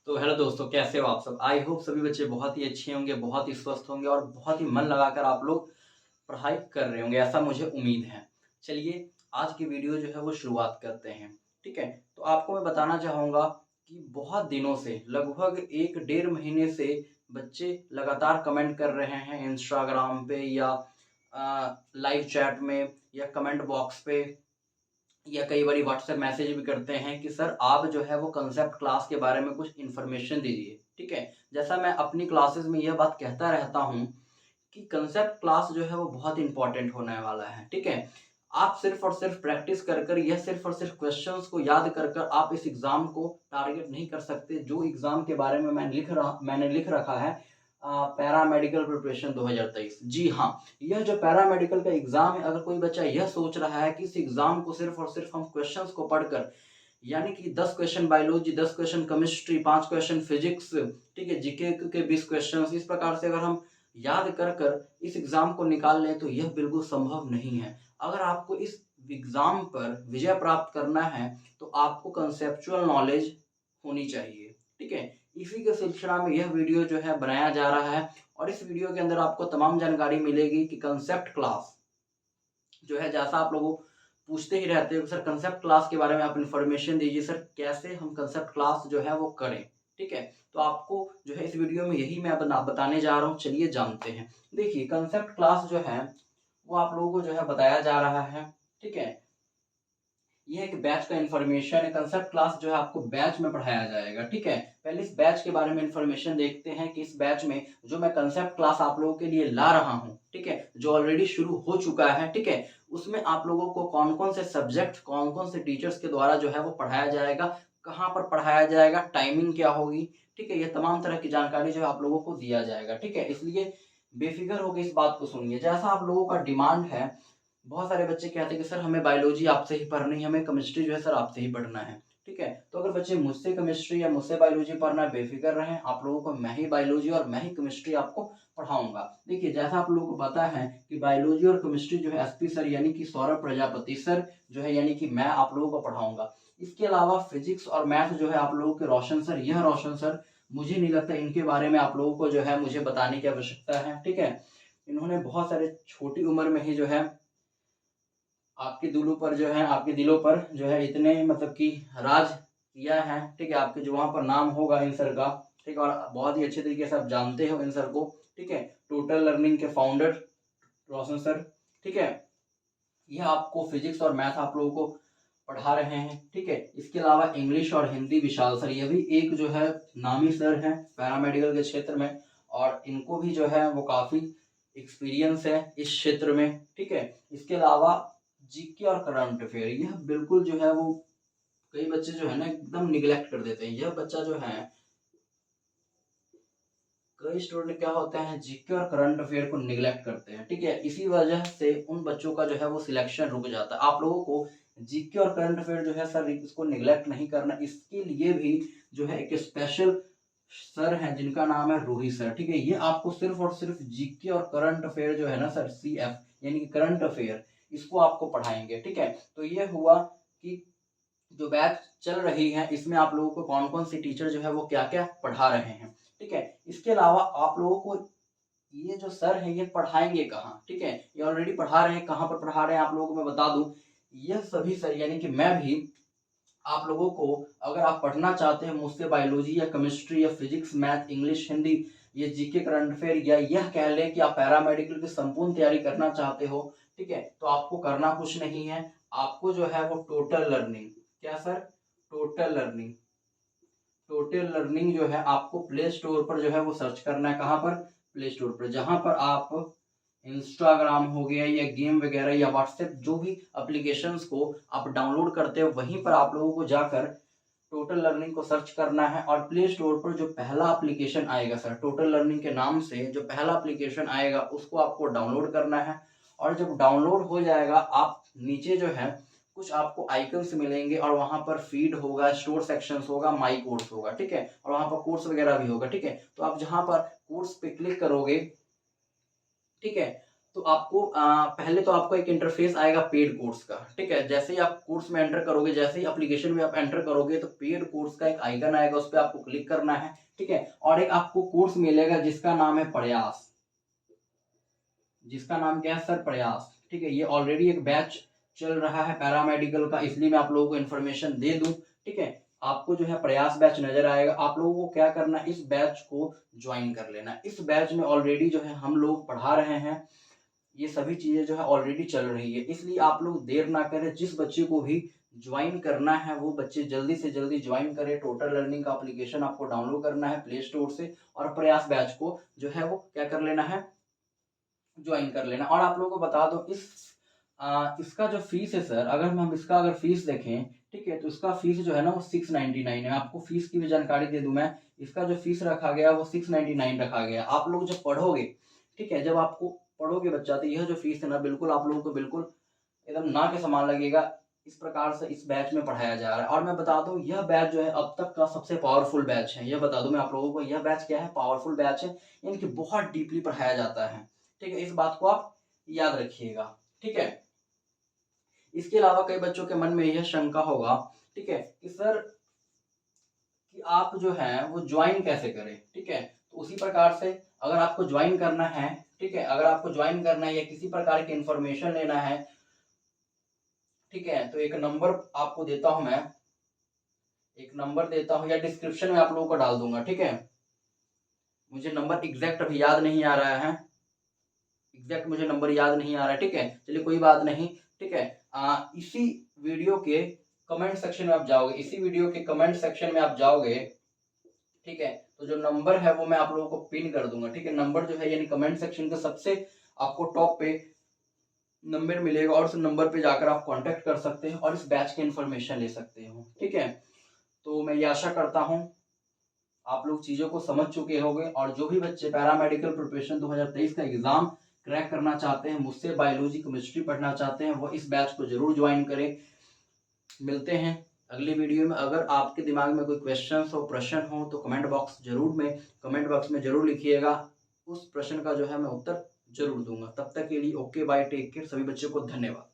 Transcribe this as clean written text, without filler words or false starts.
तो हेलो दोस्तों, कैसे हो आप सब। आई होप सभी बच्चे बहुत ही अच्छे होंगे, बहुत ही स्वस्थ होंगे और बहुत ही मन लगाकर आप लोग पढ़ाई कर रहे होंगे, ऐसा मुझे उम्मीद है। चलिए आज की वीडियो जो है वो शुरुआत करते हैं। ठीक है, तो आपको मैं बताना चाहूँगा कि बहुत दिनों से, लगभग 1 डेढ़ महीने से बच्चे लगातार कमेंट कर रहे हैं इंस्टाग्राम पे या लाइव चैट में या कमेंट बॉक्स पे या कई बारी व्हाट्सएप मैसेज भी करते हैं कि सर आप जो है वो कंसेप्ट क्लास के बारे में कुछ इन्फॉर्मेशन दीजिए। ठीक है, जैसा मैं अपनी क्लासेस में यह बात कहता रहता हूँ कि कंसेप्ट क्लास जो है वो बहुत इंपॉर्टेंट होने वाला है। ठीक है, आप सिर्फ और सिर्फ प्रैक्टिस कर कर या सिर्फ और सिर्फ क्वेश्चंस को याद कर कर आप इस एग्जाम को टारगेट नहीं कर सकते, जो एग्जाम के बारे में मैंने लिख रखा है पैरामेडिकल प्रिपरेशन 2023। जी हाँ, यह जो पैरामेडिकल का एग्जाम है, अगर कोई बच्चा यह सोच रहा है कि इस एग्जाम को सिर्फ और सिर्फ हम क्वेश्चंस को पढ़कर, यानी कि 10 question biology, 10 question chemistry, 5 question physics, ठीक है, जीके के 20 क्वेश्चन, इस प्रकार से अगर हम याद कर कर इस एग्जाम को निकाल लें तो यह बिल्कुल संभव नहीं है। अगर आपको इस एग्जाम पर विजय प्राप्त करना है तो आपको कंसेप्चुअल नॉलेज होनी चाहिए। ठीक है, इसी के सिलसिला में यह वीडियो जो है बनाया जा रहा है और इस वीडियो के अंदर आपको तमाम जानकारी मिलेगी कि कंसेप्ट क्लास जो है, जैसा आप लोगों पूछते ही रहते हो सर कंसेप्ट क्लास के बारे में आप इन्फॉर्मेशन दीजिए, सर कैसे हम कंसेप्ट क्लास जो है वो करें। ठीक है, तो आपको जो है इस वीडियो में यही मैं बताने जा रहा हूँ। चलिए जानते हैं। देखिए कंसेप्ट क्लास जो है वो आप लोगों को जो है बताया जा रहा है। ठीक है, ये एक बैच का इन्फॉर्मेशन है। कंसेप्ट क्लास जो है आपको बैच में पढ़ाया जाएगा। ठीक है, पहले इस बैच के बारे में इन्फॉर्मेशन देखते हैं कि इस बैच में जो मैं कंसेप्ट क्लास आप लोगों के लिए ला रहा हूँ, ठीक है, जो ऑलरेडी शुरू हो चुका है, ठीक है, उसमें आप लोगों को कौन कौन से सब्जेक्ट, कौन कौन से टीचर्स के द्वारा जो है वो पढ़ाया जाएगा, कहाँ पर पढ़ाया जाएगा, टाइमिंग क्या होगी। ठीक है, ये तमाम तरह की जानकारी जो है आप लोगों को दिया जाएगा। ठीक है, इसलिए बेफिक्र होकर इस बात को सुनिए। जैसा आप लोगों का डिमांड है, बहुत सारे बच्चे कहते हैं कि सर हमें बायोलॉजी आपसे ही पढ़नी है, हमें केमिस्ट्री जो है सर आपसे ही पढ़ना है। ठीक है, तो अगर बच्चे मुझसे केमिस्ट्री या मुझसे बायोलॉजी पढ़ना है, बेफिक्र रहें, आप लोगों को मैं ही बायोलॉजी और मैं ही केमिस्ट्री आपको पढ़ाऊंगा। देखिए जैसा आप लोगों को पता है कि बायोलॉजी और केमिस्ट्री जो है एसपी सर यानी कि सौरभ प्रजापति सर जो है, यानी कि मैं आप लोगों को पढ़ाऊंगा। इसके अलावा फिजिक्स और मैथ जो है आप लोगों के रोशन सर, यह रोशन सर मुझे नहीं लगता इनके बारे में आप लोगों को जो है मुझे बताने की आवश्यकता है। ठीक है, इन्होंने बहुत सारे छोटी उम्र में ही जो है आपके दिलों पर जो है, आपके दिलों पर जो है इतने मतलब कि राज किया है। ठीक है, आपके जो वहाँ पर नाम होगा इन सर का। ठीक है, और बहुत ही अच्छे तरीके से आप जानते हो इन सर को। ठीक है, टोटल लर्निंग के फाउंडर रोशन सर। ठीक है, यह आपको फिजिक्स और मैथ आप लोगों को पढ़ा रहे हैं। ठीक है, इसके अलावा इंग्लिश और हिंदी विशाल सर, यह भी एक जो है नामी सर हैं पैरामेडिकल के क्षेत्र में, और इनको भी जो है वो काफ़ी एक्सपीरियंस है इस क्षेत्र में। ठीक है, इसके अलावा जीके और करंट अफेयर, यह बिल्कुल जो है वो कई बच्चे जो है ना एकदम निगलेक्ट कर देते हैं। यह बच्चा जो है, कई स्टूडेंट क्या होते हैं जीके और करंट अफेयर को निगलेक्ट करते हैं। ठीक है, इसी वजह से उन बच्चों का जो है वो सिलेक्शन रुक जाता है। आप लोगों को जीके और करंट अफेयर जो है सर इसको निगलेक्ट नहीं करना। इसके लिए भी जो है एक स्पेशल सर हैं जिनका नाम है रूही सर। ठीक है, ये आपको सिर्फ और सिर्फ जीके और करंट अफेयर जो है ना सर, सीएफ यानी कि करंट अफेयर, इसको आपको पढ़ाएंगे। ठीक है, तो ये हुआ कि जो बैच चल रही है इसमें आप लोगों को कौन कौन से टीचर जो है वो क्या क्या पढ़ा रहे हैं। ठीक है, इसके अलावा आप लोगों को ये जो सर है ये पढ़ाएंगे कहाँ। ठीक है, ये ऑलरेडी पढ़ा रहे हैं, कहाँ पर पढ़ा रहे हैं आप लोगों को मैं बता दूं। यह सभी सर यानी कि मैं भी आप लोगों को, अगर आप पढ़ना चाहते हैं मुझसे बायोलॉजी या केमिस्ट्री या फिजिक्स, मैथ, इंग्लिश, हिंदी, ये जीके, करंट अफेयर, या यह कह लें कि आप पैरामेडिकल की संपूर्ण तैयारी करना चाहते हो, ठीक है, तो आपको करना कुछ नहीं है। आपको जो है वो टोटल लर्निंग, क्या sir, total learning, total learning जो है आपको प्ले स्टोर पर जो है वो सर्च करना है। कहाँ पर, प्ले स्टोर पर, जहाँ पर आप इंस्टाग्राम हो गया या गेम वगैरह या व्हाट्सएप जो भी एप्लीकेशंस को आप डाउनलोड करते हो, वहीं पर आप लोगों को जाकर टोटल लर्निंग को सर्च करना है। और प्ले स्टोर पर जो पहला एप्लीकेशन आएगा सर, टोटल लर्निंग के नाम से जो पहला एप्लीकेशन आएगा उसको आपको डाउनलोड करना है। और जब डाउनलोड हो जाएगा, आप नीचे जो है कुछ आपको आइकन्स मिलेंगे और वहां पर फीड होगा, स्टोर सेक्शंस होगा, माई कोर्स होगा। ठीक है, और वहां पर कोर्स वगैरह भी होगा। ठीक है, तो आप जहां पर कोर्स पे क्लिक करोगे, ठीक है, तो आपको पहले तो आपको एक इंटरफेस आएगा पेड कोर्स का, ठीक है। जैसे ही आप कोर्स में एंटर करोगे, जैसे ही एप्लीकेशन में आप एंटर करोगे तो पेड कोर्स का एक आइकन आएगा, उस पर आपको क्लिक करना है, ठीक है। और एक आपको कोर्स मिलेगा जिसका नाम है प्रयास, जिसका नाम क्या है सर, प्रयास, ठीक है। ये ऑलरेडी एक बैच चल रहा है पैरामेडिकल का, इसलिए मैं आप लोगों को इन्फॉर्मेशन दे दूं, ठीक है। आपको जो है प्रयास बैच नजर आएगा, आप लोगों को क्या करना है, इस बैच को ज्वाइन कर लेना। इस बैच में ऑलरेडी जो है हम लोग पढ़ा रहे हैं, ये सभी चीजें जो है ऑलरेडी चल रही है, इसलिए आप लोग देर ना करें। जिस बच्चे को भी ज्वाइन करना है वो बच्चे जल्दी से जल्दी ज्वाइन करें। टोटल लर्निंग का एप्लीकेशन आपको डाउनलोड करना है प्ले स्टोर से, और प्रयास बैच को जो है वो क्या कर लेना है, ज्वाइन कर लेना। और आप लोगों को बता दो इसका जो फीस है सर, अगर हम इसका अगर फीस देखें, ठीक है, तो इसका फीस जो है ना वो 699 है। आपको फीस की भी जानकारी दे दूं मैं, इसका जो फीस रखा गया वो 699 रखा गया। आप लोग जब पढ़ोगे, ठीक है, जब आपको पढ़ोगे बच्चा, तो यह जो फीस है ना, बिल्कुल आप लोगों को बिल्कुल एकदम ना के समान लगेगा। इस प्रकार से इस बैच में पढ़ाया जा रहा है। और मैं बता दूं, यह बैच जो है अब तक का सबसे पावरफुल बैच है। यह बता दूं मैं आप लोगों को, यह बैच क्या है, पावरफुल बैच है, यानी कि बहुत डीपली पढ़ाया जाता है, ठीक है। इस बात को आप याद रखिएगा, ठीक है। इसके अलावा कई बच्चों के मन में यह शंका होगा, ठीक है, कि सर कि आप जो है वो ज्वाइन कैसे करें, ठीक है। तो उसी प्रकार से अगर आपको ज्वाइन करना है, ठीक है, अगर आपको ज्वाइन करना है या किसी प्रकार की इंफॉर्मेशन लेना है, ठीक है, तो एक नंबर आपको देता हूं मैं, एक नंबर देता हूं या डिस्क्रिप्शन में आप लोगों को डाल दूंगा, ठीक है। मुझे नंबर एग्जैक्ट अभी याद नहीं आ रहा है, एग्जैक्ट मुझे नंबर याद नहीं आ रहा है, ठीक है। चलिए कोई बात नहीं, ठीक है। इसी वीडियो के कमेंट सेक्शन में आप जाओगे, इसी वीडियो के कमेंट सेक्शन में आप जाओगे, ठीक है, तो जो नंबर है वो मैं आप लोगों को पिन कर दूंगा, ठीक है। नंबर जो है यानी कमेंट सेक्शन के सबसे आपको टॉप पे नंबर मिलेगा, और उस नंबर पे जाकर आप कांटेक्ट कर सकते हैं और इस बैच की इंफॉर्मेशन ले सकते हो, ठीक है। तो मैं ये आशा करता हूँ आप लोग चीज़ों को समझ चुके होंगे, और जो भी बच्चे पैरामेडिकल प्रिपरेशन 2023 का एग्जाम क्रैक करना चाहते हैं, मुझसे बायोलॉजी केमिस्ट्री पढ़ना चाहते हैं, वो इस बैच को जरूर ज्वाइन करें। मिलते हैं अगली वीडियो में। अगर आपके दिमाग में कोई क्वेश्चन हो, प्रश्न हो, तो कमेंट बॉक्स में जरूर लिखिएगा। उस प्रश्न का जो है मैं उत्तर जरूर दूंगा। तब तक के लिए ओके बाय, टेक केयर, सभी बच्चों को धन्यवाद।